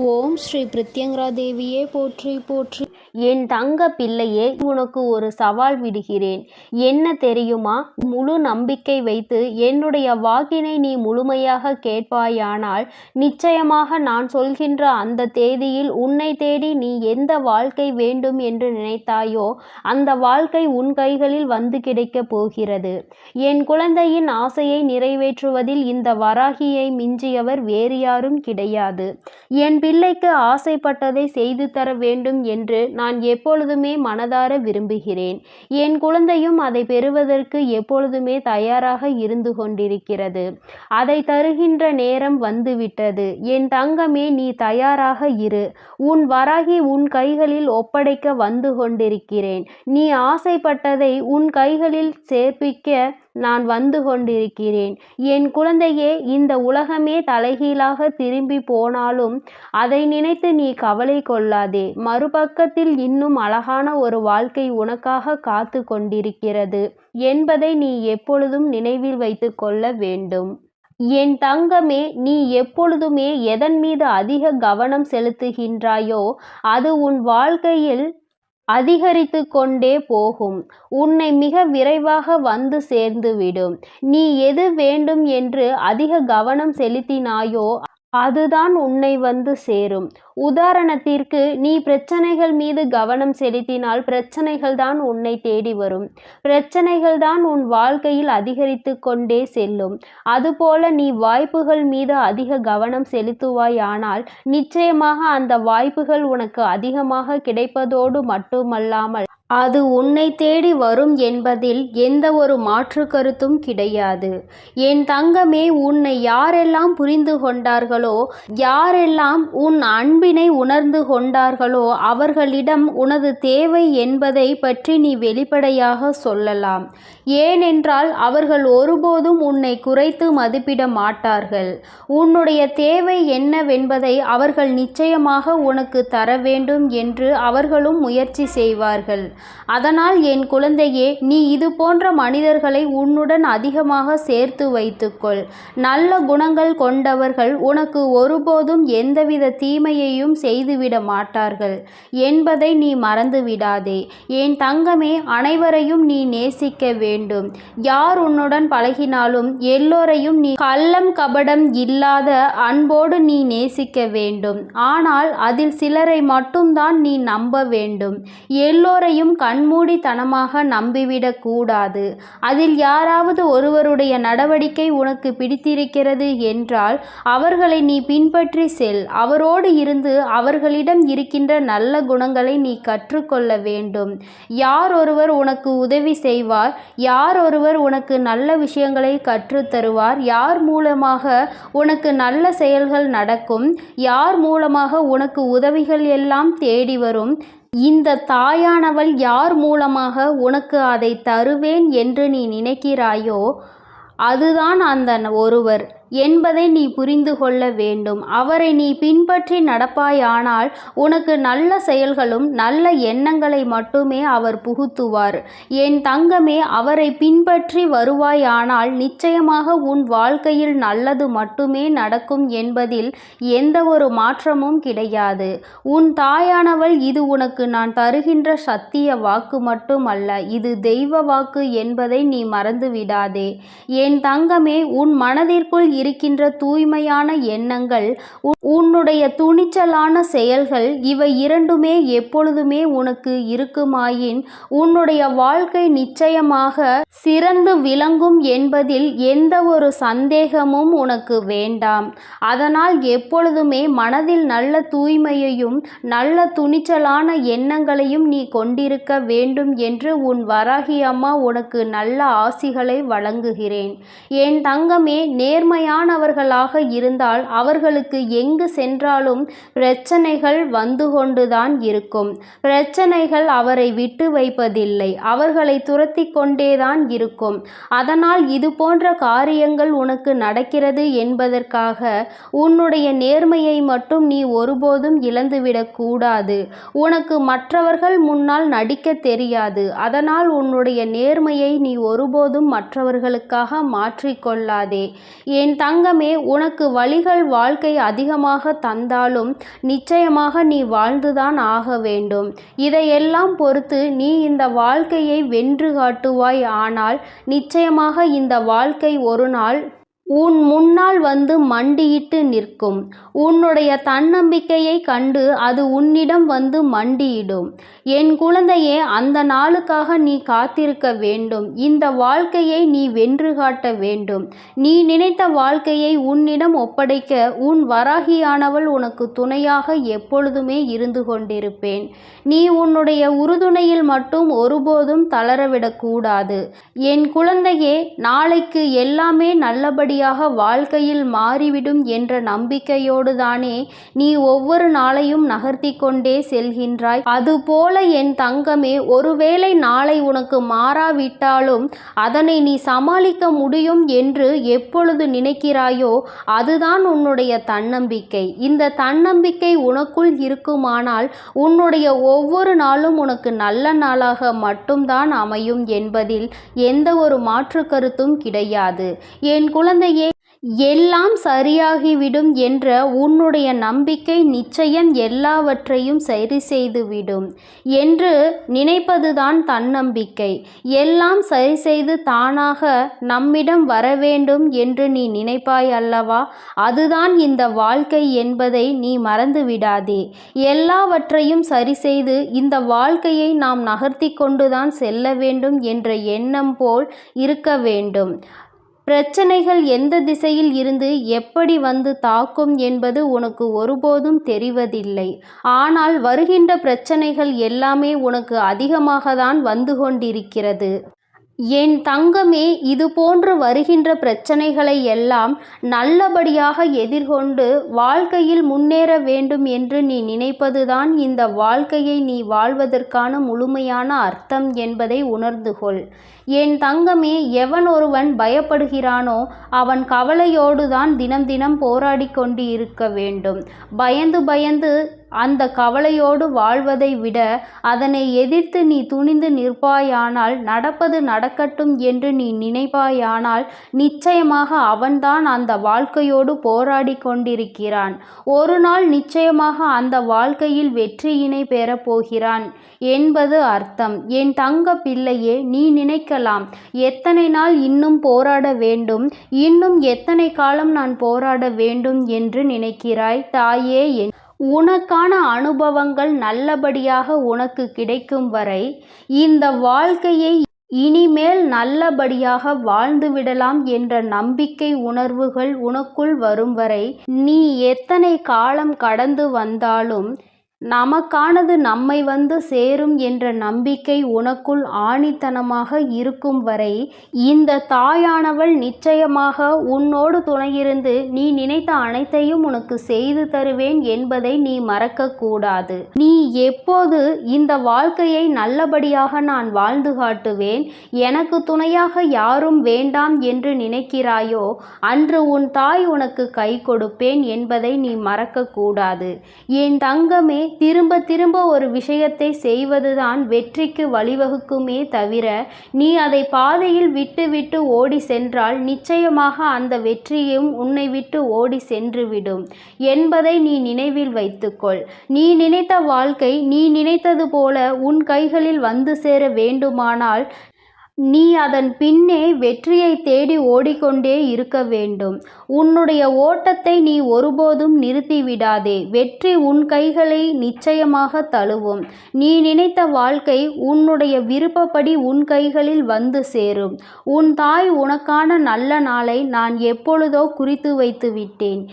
ஓம் ஸ்ரீ பிரித்யங்கரா தேவியே போற்றி போற்றி. என் தங்க பிள்ளையே, உனக்கு ஒரு சவால் விடுகிறேன். என்ன தெரியுமா? முழு நம்பிக்கை வைத்து என்னுடைய வாக்கினை நீ முழுமையாக கேட்பாயானால் நிச்சயமாக நான் சொல்கின்ற அந்த தேதியில் உன்னை தேடி நீ எந்த வாழ்க்கை வேண்டும் என்று நினைத்தாயோ அந்த வாழ்க்கை உன் கைகளில் வந்து கிடைக்கப் போகிறது. என் குழந்தையின் ஆசையை நிறைவேற்றுவதில் இந்த வராகியை மிஞ்சியவர் வேறு யாரும் கிடையாது. என் பிள்ளைக்கு ஆசைப்பட்டதை செய்து தர வேண்டும் என்று நான் எப்பொழுதுமே மனதார விரும்புகிறேன். என் குழந்தையும் அதை பெறுவதற்கு எப்பொழுதுமே தயாராக இருந்து கொண்டிருக்கிறது. அதை தருகின்ற நேரம் வந்துவிட்டது. என் தங்கமே, நீ தயாராக இரு. உன் வராகி உன் கைகளில் ஒப்படைக்க வந்து கொண்டிருக்கிறேன். நீ ஆசைப்பட்டதை உன் கைகளில் சேர்ப்பிக்க நான் வந்து கொண்டிருக்கிறேன். என் குழந்தையே, இந்த உலகமே தலைகீழாக திரும்பி போனாலும் அதை நினைத்து நீ கவலை கொள்ளாதே. மறுபக்கத்தில் இன்னும் அழகான ஒரு வாழ்க்கை உனக்காக காத்து கொண்டிருக்கிறது என்பதை நீ எப்பொழுதும் நினைவில் வைத்து கொள்ள வேண்டும். என் தங்கமே, நீ எப்பொழுதுமே எதன் மீது அதிக கவனம் செலுத்துகின்றாயோ அது உன் வாழ்க்கையில் அதிகரித்து கொண்டே போகும். உன்னை மிக விரைவாக வந்து சேர்ந்துவிடும். நீ எது வேண்டும் என்று அதிக கவனம் செலுத்தினாயோ அதுதான் உன்னை வந்து சேரும். உதாரணத்திற்கு, நீ பிரச்சனைகள் மீது கவனம் செலுத்தினால் பிரச்சனைகள் தான் உன்னை தேடி வரும். பிரச்சனைகள் தான் உன் வாழ்க்கையில் அதிகரித்து கொண்டே செல்லும். அதுபோல நீ வாய்ப்புகள் மீது அதிக கவனம் செலுத்துவாயானால் நிச்சயமாக அந்த வாய்ப்புகள் உனக்கு அதிகமாக கிடைப்பதோடு மட்டுமல்லாமல் அது உன்னை தேடி வரும் என்பதில் எந்த ஒரு மாற்று கருத்தும் கிடையாது. என் தங்கமே, உன்னை யாரெல்லாம் புரிந்து கொண்டார்களோ, யாரெல்லாம் உன் அன்பினை உணர்ந்து கொண்டார்களோ அவர்களிடம் உனது தேவை என்பதை பற்றி நீ வெளிப்படையாக சொல்லலாம். ஏனென்றால் அவர்கள் ஒருபோதும் உன்னை குறைத்து மதிப்பிட மாட்டார்கள். உன்னுடைய தேவை என்னவென்பதை அவர்கள் நிச்சயமாக உனக்கு தர வேண்டும் என்று அவர்களும் முயற்சி செய்வார்கள். அதனால் என் குழந்தையே, நீ இது போன்ற மனிதர்களை உன்னுடன் அதிகமாக சேர்த்து வைத்துக்கொள். நல்ல குணங்கள் கொண்டவர்கள் உனக்கு ஒருபோதும் எந்தவித தீமையையும் செய்துவிட மாட்டார்கள் என்பதை நீ மறந்து விடாதே. என் தங்கமே, அனைவரையும் நீ நேசிக்க வேண்டும். யார் உன்னுடன் பழகினாலும் எல்லோரையும் நீ கள்ளம் கபடம் இல்லாத அன்போடு நீ நேசிக்க வேண்டும். ஆனால் அதில் சிலரை மட்டும்தான் நீ நம்ப வேண்டும். எல்லோரையும் கண்மூடித்தனமாக நம்பிவிடக் கூடாது. அதில் யாராவது ஒருவருடைய நடவடிக்கை உனக்கு பிடித்திருக்கிறது என்றால் அவர்களை நீ பின்பற்றி செல். அவரோடு இருந்து அவர்களிடம் இருக்கின்ற நல்ல குணங்களை நீ கற்றுக்கொள்ள வேண்டும். யார் ஒருவர் உனக்கு உதவி செய்வார், யார் ஒருவர் உனக்கு நல்ல விஷயங்களை கற்றுத்தருவார், யார் மூலமாக உனக்கு நல்ல செயல்கள் நடக்கும், யார் மூலமாக உனக்கு உதவிகள் எல்லாம் தேடி வரும், இந்த தாயானவள் யார் மூலமாக உனக்கு அதை தருவேன் என்று நீ நினைக்கிறாயோ அதுதான் அந்த ஒருவர் என்பதை நீ புரிந்து கொள்ள வேண்டும். அவரை நீ பின்பற்றி நடப்பாயானால் உனக்கு நல்ல செயல்களும் நல்ல எண்ணங்களை மட்டுமே அவர் புகுத்துவார். என் தங்கமே, அவரை பின்பற்றி வருவாயானால் நிச்சயமாக உன் வாழ்க்கையில் நல்லது மட்டுமே நடக்கும் என்பதில் எந்த ஒரு மாற்றமும் கிடையாது. உன் தாயானவள் இது உனக்கு நான் தருகின்ற சத்திய வாக்கு மட்டுமல்ல, இது தெய்வ வாக்கு என்பதை நீ மறந்து விடாதே. என் தங்கமே, உன் மனதிற்குள் இருக்கின்ற தூய்மையான எண்ணங்கள், உன்னுடைய துணிச்சலான செயல்கள், இவை இரண்டுமே எப்பொழுதுமே உனக்கு இருக்குமாயின் உன்னுடைய வாழ்க்கை நிச்சயமாக சிறந்து விளங்கும் என்பதில் எந்த ஒரு சந்தேகமும் உனக்கு வேண்டாம். அதனால் எப்பொழுதுமே மனதில் நல்ல தூய்மையையும் நல்ல துணிச்சலான எண்ணங்களையும் நீ கொண்டிருக்க வேண்டும் என்று உன் வராகி அம்மா உனக்கு நல்ல ஆசிகளை வழங்குகிறேன். என் தங்கமே, நேர்மையானவர்களாக இருந்தால் அவர்களுக்கு எங்கு சென்றாலும் பிரச்சனைகள் வந்து கொண்டுதான் இருக்கும். பிரச்சனைகள் அவரை விட்டு வைப்பதில்லை, அவர்களை துரத்தி கொண்டேதான் இருக்கும். அதனால் இது போன்ற காரியங்கள் உனக்கு நடக்கிறது என்பதற்காக உன்னுடைய நேர்மையை மட்டும் நீ ஒருபோதும் இழந்துவிடக் கூடாது. உனக்கு மற்றவர்கள் முன்னால் நடிக்க தெரியாது. அதனால் உன்னுடைய நேர்மையை நீ ஒருபோதும் மற்றவர்களுக்காக மாற்றிக்கொள்ளாதே. என் தங்கமே, உனக்கு வலிகள் வாழ்க்கை அதிகமாக தந்தாலும் நிச்சயமாக நீ வாழ்ந்துதான் ஆக வேண்டும். இதையெல்லாம் பொறுத்து நீ இந்த வாழ்க்கையை வென்று காட்டுவாய். ஆனால் நிச்சயமாக இந்த வாழ்க்கை ஒரு நாள் உன் முன்னால் வந்து மண்டியிட்டு நிற்கும். உன்னுடைய தன்னம்பிக்கையை கண்டு அது உன்னிடம் வந்து மண்டியிடும். என் குழந்தையே, அந்த நாளுக்காக நீ காத்திருக்க வேண்டும். இந்த வாழ்க்கையை நீ வென்று காட்ட வேண்டும். நீ நினைத்த வாழ்க்கையை உன்னிடம் ஒப்படைக்க உன் வராகியானவள் உனக்கு துணையாக எப்பொழுதுமே இருந்து கொண்டிருப்பேன். நீ உன்னுடைய உறுதுணையில் மட்டும் ஒருபோதும் தளரவிடக்கூடாது. என் குழந்தையே, நாளைக்கு எல்லாமே நல்லபடி வாழ்க்கையில் மாறிவிடும் என்ற நம்பிக்கையோடு தானே நீ ஒவ்வொரு நாளையும் நகர்த்தி கொண்டே செல்கின்றாய். அதுபோல என் தங்கமே, ஒருவேளை நாளை உனக்கு மாறாவிட்டாலும் அதனை நீ சமாளிக்க முடியும் என்று எப்பொழுது நினைக்கிறாயோ அதுதான் உன்னுடைய தன்னம்பிக்கை. இந்த தன்னம்பிக்கை உனக்குள் இருக்குமானால் உன்னுடைய ஒவ்வொரு நாளும் உனக்கு நல்ல நாளாக மட்டும்தான் அமையும் என்பதில் எந்த ஒரு மாற்று கருத்தும் கிடையாது. என் குழந்தை, எல்லாம் சரியாகிவிடும் என்ற உன்னுடைய நம்பிக்கை நிச்சயம் எல்லாவற்றையும் சரி செய்துவிடும் என்று நினைப்பதுதான் தன்னம்பிக்கை. எல்லாம் சரி செய்து தானாக நம்மிடம் வர வேண்டும் என்று நீ நினைப்பாய் அல்லவா? அதுதான் இந்த வாழ்க்கை என்பதை நீ மறந்து விடாதே. எல்லாவற்றையும் சரி செய்து இந்த வாழ்க்கையை நாம் நகர்த்தி கொண்டுதான் செல்ல வேண்டும் என்ற எண்ணம் போல் இருக்க வேண்டும். பிரச்சனைகள் எந்த திசையில் இருந்து எப்படி வந்து தாக்கும் என்பது உனக்கு ஒருபோதும் தெரிவதில்லை. ஆனால் வருகின்ற பிரச்சனைகள் எல்லாமே உனக்கு அதிகமாக தான் வந்து கொண்டிருக்கிறது. என் தங்கமே, இது போன்று வருகின்ற பிரச்சனைகளை எல்லாம் நல்லபடியாக எதிர்கொண்டு வாழ்க்கையில் முன்னேற வேண்டும் என்று நீ நினைப்பதுதான் இந்த வாழ்க்கையை நீ வாழ்வதற்கான முழுமையான அர்த்தம் என்பதை உணர்ந்து கொள். என் தங்கமே, எவன் ஒருவன் பயப்படுகிறானோ அவன் கவலையோடு தான் தினம் தினம் போராடி கொண்டு இருக்க வேண்டும். பயந்து பயந்து அந்த கவலையோடு வாழ்வதை விட அதனை எதிர்த்து நீ துணிந்து நிற்பாயானால், நடப்பது நடக்கட்டும் என்று நீ நினைப்பாயானால் நிச்சயமாக அவன்தான் அந்த வாழ்க்கையோடு போராடி கொண்டிருக்கிறான். ஒரு நாள் நிச்சயமாக அந்த வாழ்க்கையில் வெற்றியினை பெறப்போகிறான் என்பது அர்த்தம். என் தங்க பிள்ளையே, நீ நினைக்கலாம், எத்தனை நாள் இன்னும் போராட வேண்டும், இன்னும் எத்தனை காலம் நான் போராட வேண்டும் என்று நினைக்கிறாய். தாயே, உனக்கான அனுபவங்கள் நல்லபடியாக உனக்கு கிடைக்கும் வரை இந்த வாழ்க்கையை இனிமேல் நல்லபடியாக வாழ்ந்துவிடலாம் என்ற நம்பிக்கை உணர்வுகள் உனக்குள் வரும் வரை நீ எத்தனை காலம் கடந்து வந்தாலும் நமக்கானது நம்மை வந்து சேரும் என்ற நம்பிக்கை உனக்குள் ஆணித்தனமாக இருக்கும் வரை இந்த தாயானவள் நிச்சயமாக உன்னோடு துணையிருந்து நீ நினைத்த அனைத்தையும் உனக்கு செய்து தருவேன் என்பதை நீ மறக்கக்கூடாது. நீ எப்போது இந்த வாழ்க்கையை நல்லபடியாக நான் வாழ்ந்து காட்டுவேன், எனக்கு துணையாக யாரும் வேண்டாம் என்று நினைக்கிறாயோ அன்று உன் தாய் உனக்கு கை கொடுப்பேன் என்பதை நீ மறக்கக்கூடாது. என் தங்கமே, திரும்ப திரும்ப ஒரு விஷயத்தை செய்வதுதான் வெற்றிக்கு வழிவகுக்குமே தவிர நீ அதை பாதையில் விட்டு விட்டு ஓடி சென்றால் நிச்சயமாக அந்த வெற்றியும் உன்னை விட்டு ஓடி சென்றுவிடும் என்பதை நீ நினைவில் வைத்துக்கொள். நீ நினைத்த வாழ்க்கை நீ நினைத்தது போல உன் கைகளில் வந்து சேர வேண்டுமானால் நீ அதன் பின்னே வெற்றியை தேடி ஓடிக்கொண்டே இருக்க வேண்டும். உன்னுடைய ஓட்டத்தை நீ ஒருபோதும் நிறுத்திவிடாதே. வெற்றி உன் கைகளை நிச்சயமாக தழுவும். நீ நினைத்த வாழ்க்கை உன்னுடைய விருப்பப்படி உன் கைகளில் வந்து சேரும். உன் தாய் உனக்கான நல்ல நாளை நான் எப்பொழுதோ குறித்து வைத்து விட்டேன்.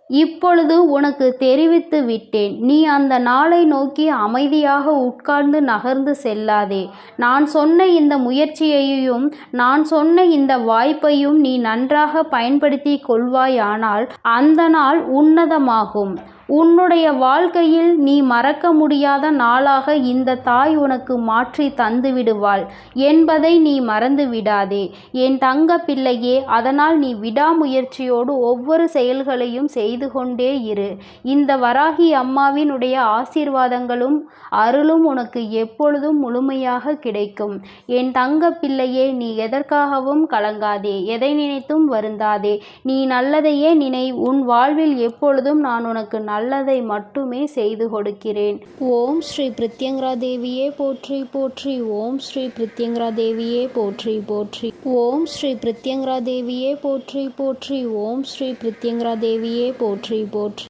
இப்பொழுது உனக்கு தெரிவித்து விட்டேன். நீ அந்த நாளை நோக்கி அமைதியாக உட்கார்ந்து நகர்ந்து செல்லாதே. நான் சொன்ன இந்த முயற்சியையும் நான் சொன்ன இந்த வாய்ப்பையும் நீ நன்றாக பயன்படுத்தி கொள்வாயானால் அந்த நாள் உன்னதமாகும். உன்னுடைய வாழ்க்கையில் நீ மறக்க முடியாத நாளாக இந்த தாய் உனக்கு மாற்றி தந்து விடுவாள் என்பதை நீ மறந்து விடாதே என் தங்க பிள்ளையே. அதனால் நீ விடாமுயற்சியோடு ஒவ்வொரு செயல்களையும் செய்து கொண்டே இரு. இந்த வராகி அம்மாவினுடைய ஆசீர்வாதங்களும் அருளும் உனக்கு எப்பொழுதும் முழுமையாக கிடைக்கும். என் தங்க பிள்ளையே, நீ எதற்காகவும் கலங்காதே, எதை நினைத்தும் வருந்தாதே. நீ நல்லதையே நினை. உன் வாழ்வில் எப்பொழுதும் நான் உனக்கு நல்லதை மட்டுமே செய்து கொடுக்கிறேன். ஓம் ஸ்ரீ பிரித்யங்கரா தேவியே போற்றி போற்றி. ஓம் ஸ்ரீ பிரித்யங்கரா தேவியே போற்றி போற்றி. ஓம் ஸ்ரீ பிரித்யங்கரா தேவியே போற்றி போற்றி. ஓம் ஸ்ரீ பிரித்யங்கரா தேவியே போற்றி போற்றி.